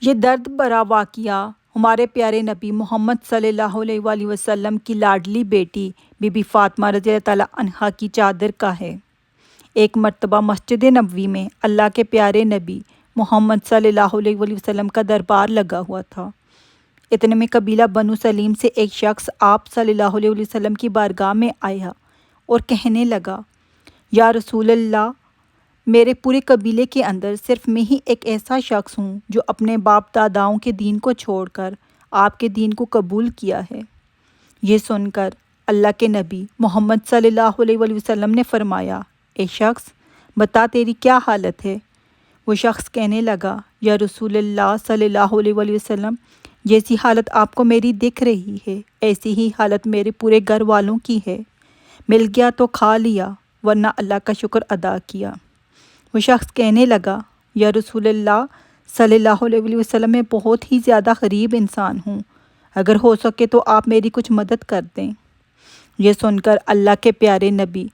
یہ درد بھرا واقعہ ہمارے پیارے نبی محمد صلی اللہ علیہ وآلہ وسلم کی لاڈلی بیٹی بی بی فاطمہ رضی اللہ تعالیٰ عنہا کی چادر کا ہے۔ ایک مرتبہ مسجد نبوی میں اللہ کے پیارے نبی محمد صلی اللہ علیہ وآلہ وسلم کا دربار لگا ہوا تھا۔ اتنے میں قبیلہ بنو سلیم سے ایک شخص آپ صلی اللہ علیہ وآلہ وسلم کی بارگاہ میں آیا اور کہنے لگا، یا رسول اللہ، میرے پورے قبیلے کے اندر صرف میں ہی ایک ایسا شخص ہوں جو اپنے باپ داداؤں کے دین کو چھوڑ کر آپ کے دین کو قبول کیا ہے۔ یہ سن کر اللہ کے نبی محمد صلی اللہ علیہ وآلہ وسلم نے فرمایا، اے شخص، بتا تیری کیا حالت ہے؟ وہ شخص کہنے لگا، یا رسول اللہ صلی اللہ علیہ وآلہ وسلم، جیسی حالت آپ کو میری دکھ رہی ہے ایسی ہی حالت میرے پورے گھر والوں کی ہے۔ مل گیا تو کھا لیا، ورنہ اللہ کا شکر ادا کیا۔ وہ شخص کہنے لگا، یا رسول اللہ صلی اللہ علیہ وآلہ وسلم، میں بہت ہی زیادہ غریب انسان ہوں، اگر ہو سکے تو آپ میری کچھ مدد کر دیں۔ یہ سن کر اللہ کے پیارے نبی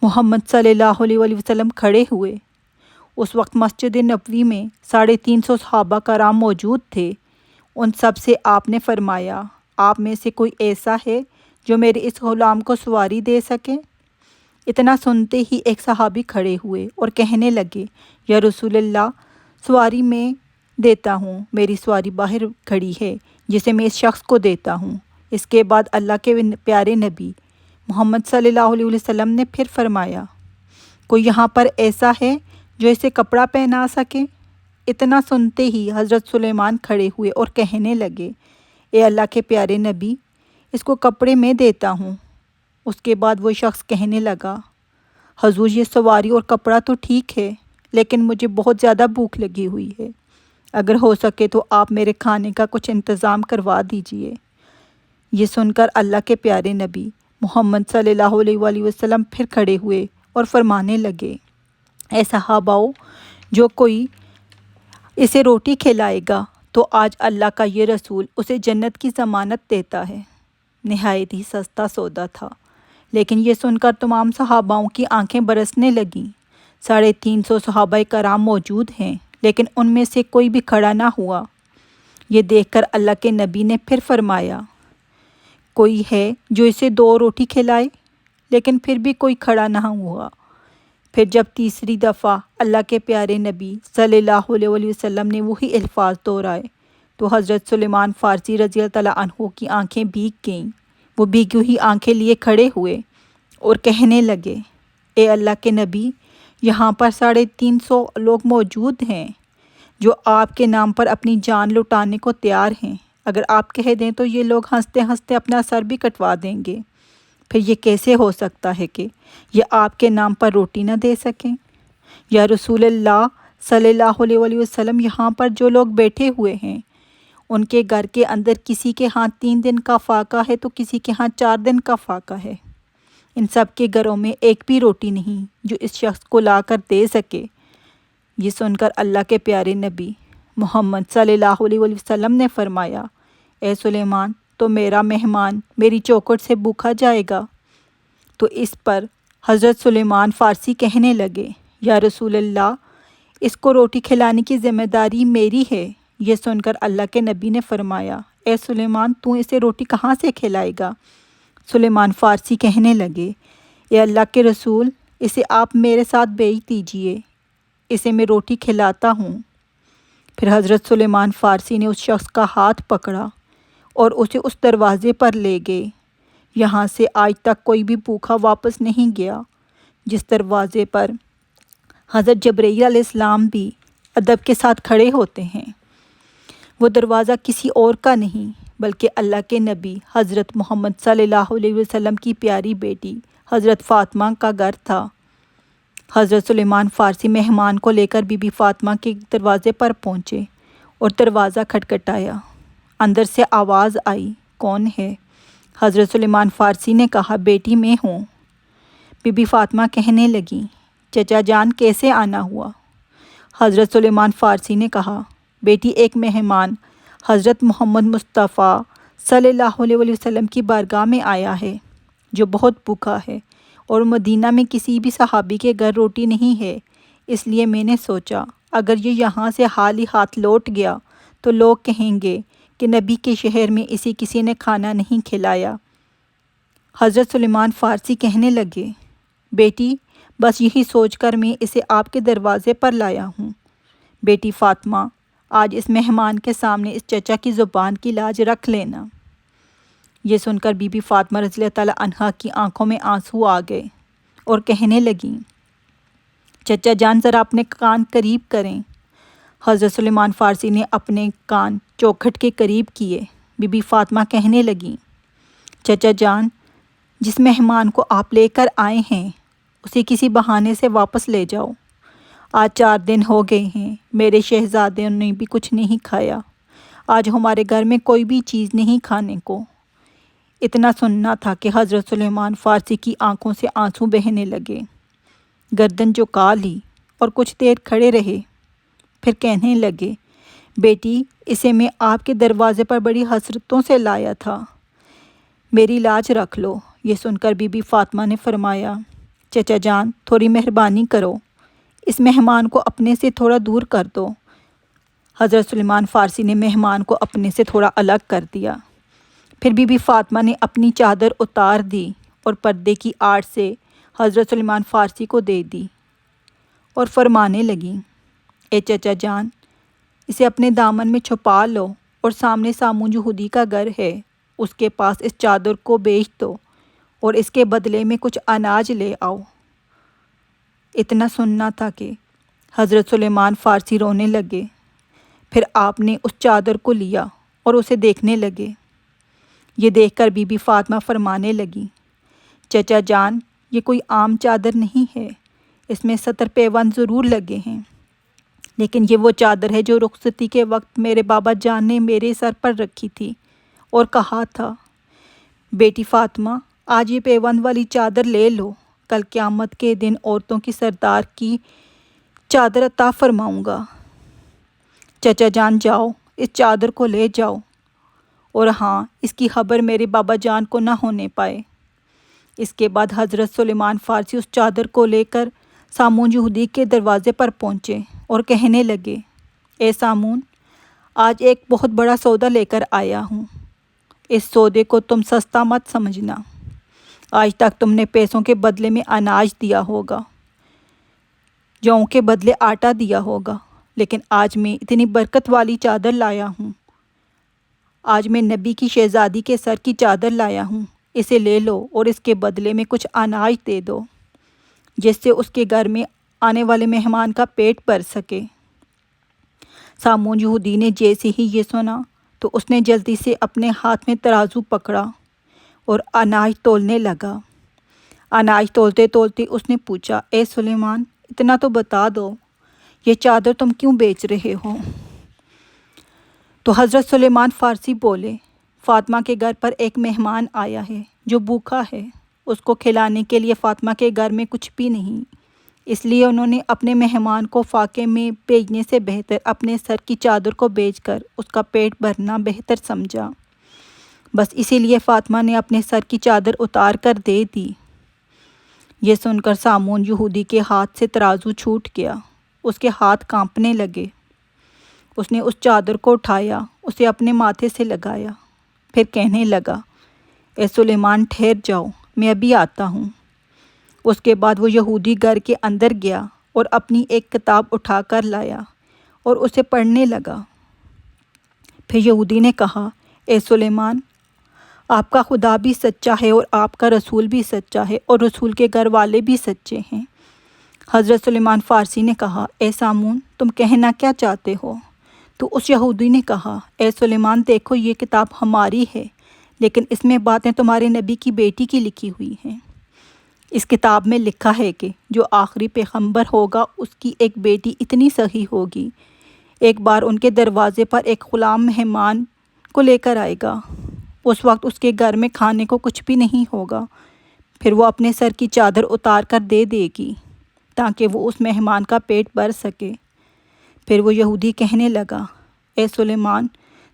محمد صلی اللہ علیہ وآلہ وسلم کھڑے ہوئے۔ اس وقت مسجد نبوی میں 350 صحابہ کرام موجود تھے۔ ان سب سے آپ نے فرمایا، آپ میں سے کوئی ایسا ہے جو میرے اس غلام کو سواری دے سکے؟ اتنا سنتے ہی ایک صحابی کھڑے ہوئے اور کہنے لگے، یا رسول اللہ، سواری میں دیتا ہوں، میری سواری باہر کھڑی ہے جسے میں اس شخص کو دیتا ہوں۔ اس کے بعد اللہ کے پیارے نبی محمد صلی اللہ علیہ وسلم نے پھر فرمایا، کوئی یہاں پر ایسا ہے جو اسے کپڑا پہنا سکے؟ اتنا سنتے ہی حضرت سلیمان کھڑے ہوئے اور کہنے لگے، اے اللہ کے پیارے نبی، اس کو کپڑے میں دیتا ہوں۔ اس کے بعد وہ شخص کہنے لگا، حضور، یہ سواری اور کپڑا تو ٹھیک ہے، لیکن مجھے بہت زیادہ بھوک لگی ہوئی ہے، اگر ہو سکے تو آپ میرے کھانے کا کچھ انتظام کروا دیجئے۔ یہ سن کر اللہ کے پیارے نبی محمد صلی اللہ علیہ وآلہ وسلم پھر کھڑے ہوئے اور فرمانے لگے، اے صحاباؤ، جو کوئی اسے روٹی کھلائے گا تو آج اللہ کا یہ رسول اسے جنت کی ضمانت دیتا ہے۔ نہایت ہی سستا سودا تھا، لیکن یہ سن کر تمام صحاباؤں کی آنکھیں برسنے لگیں۔ 350 صحابہ کرام موجود ہیں، لیکن ان میں سے کوئی بھی کھڑا نہ ہوا۔ یہ دیکھ کر اللہ کے نبی نے پھر فرمایا، کوئی ہے جو اسے 2 روٹی کھلائے؟ لیکن پھر بھی کوئی کھڑا نہ ہوا۔ پھر جب تیسری دفعہ اللہ کے پیارے نبی صلی اللہ علیہ وآلہ وسلم نے وہی الفاظ دہرائے تو حضرت سلیمان فارسی رضی اللہ تعالیٰ عنہ کی آنکھیں بھیگ گئیں۔ وہ بھیگی ہوئی آنکھیں لیے کھڑے ہوئے اور کہنے لگے، اے اللہ کے نبی، یہاں پر 350 لوگ موجود ہیں جو آپ کے نام پر اپنی جان لٹانے کو تیار ہیں۔ اگر آپ کہہ دیں تو یہ لوگ ہنستے ہنستے اپنا سر بھی کٹوا دیں گے۔ پھر یہ کیسے ہو سکتا ہے کہ یہ آپ کے نام پر روٹی نہ دے سکیں؟ یا رسول اللہ صلی اللہ علیہ وآلہ وسلم، یہاں پر جو لوگ بیٹھے ہوئے ہیں ان کے گھر کے اندر کسی کے ہاں 3 دن کا فاقہ ہے تو کسی کے ہاں 4 دن کا فاقہ ہے۔ ان سب کے گھروں میں ایک بھی روٹی نہیں جو اس شخص کو لا کر دے سکے۔ یہ سن کر اللہ کے پیارے نبی محمد صلی اللہ علیہ وآلہ وسلم نے فرمایا، اے سلیمان، تو میرا مہمان میری چوکھٹ سے بھوکا جائے گا؟ تو اس پر حضرت سلیمان فارسی کہنے لگے، یا رسول اللہ، اس کو روٹی کھلانے کی ذمہ داری میری ہے۔ یہ سن کر اللہ کے نبی نے فرمایا، اے سلیمان، تو اسے روٹی کہاں سے کھلائے گا؟ سلیمان فارسی کہنے لگے، اے اللہ کے رسول، اسے آپ میرے ساتھ بھیج دیجئے، اسے میں روٹی کھلاتا ہوں۔ پھر حضرت سلیمان فارسی نے اس شخص کا ہاتھ پکڑا اور اسے اس دروازے پر لے گئے۔ یہاں سے آج تک کوئی بھی بھوکا واپس نہیں گیا، جس دروازے پر حضرت جبرائیل علیہ السلام بھی ادب کے ساتھ کھڑے ہوتے ہیں۔ وہ دروازہ کسی اور کا نہیں بلکہ اللہ کے نبی حضرت محمد صلی اللہ علیہ وسلم کی پیاری بیٹی حضرت فاطمہ کا گھر تھا۔ حضرت سلیمان فارسی مہمان کو لے کر بی بی فاطمہ کے دروازے پر پہنچے اور دروازہ کھٹکھٹایا۔ اندر سے آواز آئی، کون ہے؟ حضرت سلیمان فارسی نے کہا، بیٹی میں ہوں۔ بی بی فاطمہ کہنے لگیں، چچا جان کیسے آنا ہوا؟ حضرت سلیمان فارسی نے کہا، بیٹی، ایک مہمان حضرت محمد مصطفیٰ صلی اللہ علیہ وآلہ وسلم کی بارگاہ میں آیا ہے جو بہت بھوکا ہے، اور مدینہ میں کسی بھی صحابی کے گھر روٹی نہیں ہے، اس لیے میں نے سوچا اگر یہ یہاں سے خالی ہاتھ لوٹ گیا تو لوگ کہیں گے کہ نبی کے شہر میں اسے کسی نے کھانا نہیں کھلایا۔ حضرت سلیمان فارسی کہنے لگے، بیٹی بس یہی سوچ کر میں اسے آپ کے دروازے پر لایا ہوں۔ بیٹی فاطمہ، آج اس مہمان کے سامنے اس چچا کی زبان کی لاج رکھ لینا۔ یہ سن کر بی بی فاطمہ رضی اللہ تعالیٰ عنہا کی آنکھوں میں آنسو آ گئے اور کہنے لگیں، چچا جان ذرا اپنے کان قریب کریں۔ حضرت سلیمان فارسی نے اپنے کان چوکھٹ کے قریب کیے۔ بی بی فاطمہ کہنے لگیں، چچا جان، جس مہمان کو آپ لے کر آئے ہیں اسے کسی بہانے سے واپس لے جاؤ۔ آج 4 دن ہو گئے ہیں میرے شہزادے نے بھی کچھ نہیں کھایا۔ آج ہمارے گھر میں کوئی بھی چیز نہیں کھانے کو۔ اتنا سننا تھا کہ حضرت سلیمان فارسی کی آنکھوں سے آنسو بہنے لگے، گردن جھکا لی اور کچھ دیر کھڑے رہے، پھر کہنے لگے، بیٹی اسے میں آپ کے دروازے پر بڑی حسرتوں سے لایا تھا، میری لاج رکھ لو۔ یہ سن کر بی بی فاطمہ نے فرمایا، چچا جان تھوڑی مہربانی کرو، اس مہمان کو اپنے سے تھوڑا دور کر دو۔ حضرت سلیمان فارسی نے مہمان کو اپنے سے تھوڑا الگ کر دیا۔ پھر بی بی فاطمہ نے اپنی چادر اتار دی اور پردے کی آڑ سے حضرت سلیمان فارسی کو دے دی اور فرمانے لگیں، اے چچا جان، اسے اپنے دامن میں چھپا لو اور سامنے سامون یہودی کا گھر ہے، اس کے پاس اس چادر کو بیچ دو اور اس کے بدلے میں کچھ اناج لے آؤ۔ اتنا سننا تھا کہ حضرت سلیمان فارسی رونے لگے۔ پھر آپ نے اس چادر کو لیا اور اسے دیکھنے لگے۔ یہ دیکھ کر بی بی فاطمہ فرمانے لگی، چچا جان یہ کوئی عام چادر نہیں ہے، اس میں 70 پیوند ضرور لگے ہیں، لیکن یہ وہ چادر ہے جو رخصتی کے وقت میرے بابا جان نے میرے سر پر رکھی تھی اور کہا تھا، بیٹی فاطمہ آج یہ پیوند والی چادر لے لو، کل قیامت کے دن عورتوں کی سردار کی چادر عطا فرماؤں گا۔ چچا جان جاؤ اس چادر کو لے جاؤ، اور ہاں اس کی خبر میرے بابا جان کو نہ ہونے پائے۔ اس کے بعد حضرت سلیمان فارسی اس چادر کو لے کر سامون یہودی کے دروازے پر پہنچے اور کہنے لگے، اے سامون، آج ایک بہت بڑا سودا لے کر آیا ہوں، اس سودے کو تم سستا مت سمجھنا۔ آج تک تم نے پیسوں کے بدلے میں اناج دیا ہوگا، جوں کے بدلے آٹا دیا ہوگا، لیکن آج میں اتنی برکت والی چادر لایا ہوں، آج میں نبی کی شہزادی کے سر کی چادر لایا ہوں، اسے لے لو اور اس کے بدلے میں کچھ اناج دے دو، جس سے اس کے گھر میں آنے والے مہمان کا پیٹ بھر سکے۔ سامون یہودی نے جیسے ہی یہ سنا تو اس نے جلدی سے اپنے ہاتھ میں ترازو پکڑا اور اناج تولنے لگا۔ اناج تولتے تولتے اس نے پوچھا، اے سلیمان، اتنا تو بتا دو، یہ چادر تم کیوں بیچ رہے ہو؟ تو حضرت سلیمان فارسی بولے، فاطمہ کے گھر پر ایک مہمان آیا ہے جو بھوکا ہے، اس کو کھلانے کے لیے فاطمہ کے گھر میں کچھ بھی نہیں، اس لیے انہوں نے اپنے مہمان کو فاقے میں بھیجنے سے بہتر اپنے سر کی چادر کو بیچ کر اس کا پیٹ بھرنا بہتر سمجھا، بس اسی لیے فاطمہ نے اپنے سر کی چادر اتار کر دے دی۔ یہ سن کر سامون یہودی کے ہاتھ سے ترازو چھوٹ گیا، اس کے ہاتھ کانپنے لگے۔ اس نے اس چادر کو اٹھایا، اسے اپنے ماتھے سے لگایا، پھر کہنے لگا، اے سلیمان ٹھہر جاؤ، میں ابھی آتا ہوں۔ اس کے بعد وہ یہودی گھر کے اندر گیا اور اپنی ایک کتاب اٹھا کر لایا اور اسے پڑھنے لگا۔ پھر یہودی نے کہا، اے سلیمان، آپ کا خدا بھی سچا ہے اور آپ کا رسول بھی سچا ہے اور رسول کے گھر والے بھی سچے ہیں۔ حضرت سلیمان فارسی نے کہا، اے سامون، تم کہنا کیا چاہتے ہو؟ تو اس یہودی نے کہا، اے سلیمان دیکھو یہ کتاب ہماری ہے، لیکن اس میں باتیں تمہارے نبی کی بیٹی کی لکھی ہوئی ہیں۔ اس کتاب میں لکھا ہے کہ جو آخری پیغمبر ہوگا اس کی ایک بیٹی اتنی سخی ہوگی، ایک بار ان کے دروازے پر ایک غلام مہمان کو لے کر آئے گا، اس وقت اس کے گھر میں کھانے کو کچھ بھی نہیں ہوگا، پھر وہ اپنے سر کی چادر اتار کر دے دے گی تاکہ وہ اس مہمان کا پیٹ بھر سکے۔ پھر وہ یہودی کہنے لگا، اے سلیمان،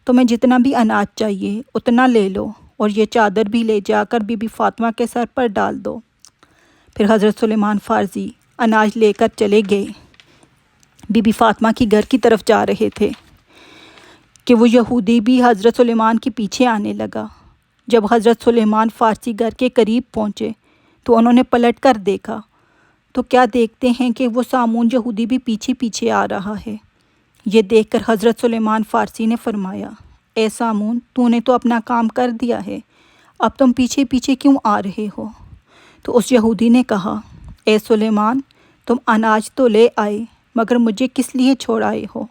تمہیں جتنا بھی اناج چاہیے اتنا لے لو اور یہ چادر بھی لے جا کر بی بی فاطمہ کے سر پر ڈال دو۔ پھر حضرت سلیمان فارسی اناج لے کر چلے گئے، بی بی فاطمہ کی گھر کی طرف جا رہے تھے کہ وہ یہودی بھی حضرت سلیمان کے پیچھے آنے لگا۔ جب حضرت سلیمان فارسی گھر کے قریب پہنچے تو انہوں نے پلٹ کر دیکھا تو کیا دیکھتے ہیں کہ وہ سامون یہودی بھی پیچھے پیچھے آ رہا ہے۔ یہ دیکھ کر حضرت سلیمان فارسی نے فرمایا، اے سامون، تو نے تو اپنا کام کر دیا ہے، اب تم پیچھے پیچھے کیوں آ رہے ہو؟ تو اس یہودی نے کہا، اے سلیمان، تم اناج تو لے آئے مگر مجھے کس لیے چھوڑ آئے ہو؟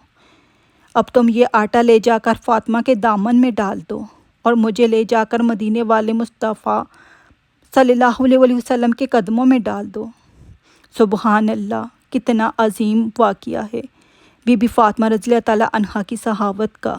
اب تم یہ آٹا لے جا کر فاطمہ کے دامن میں ڈال دو اور مجھے لے جا کر مدینے والے مصطفیٰ صلی اللہ علیہ وسلم کے قدموں میں ڈال دو۔ سبحان اللہ، کتنا عظیم واقعہ ہے بی بی فاطمہ رضی اللہ تعالیٰ عنہا کی صحابت کا۔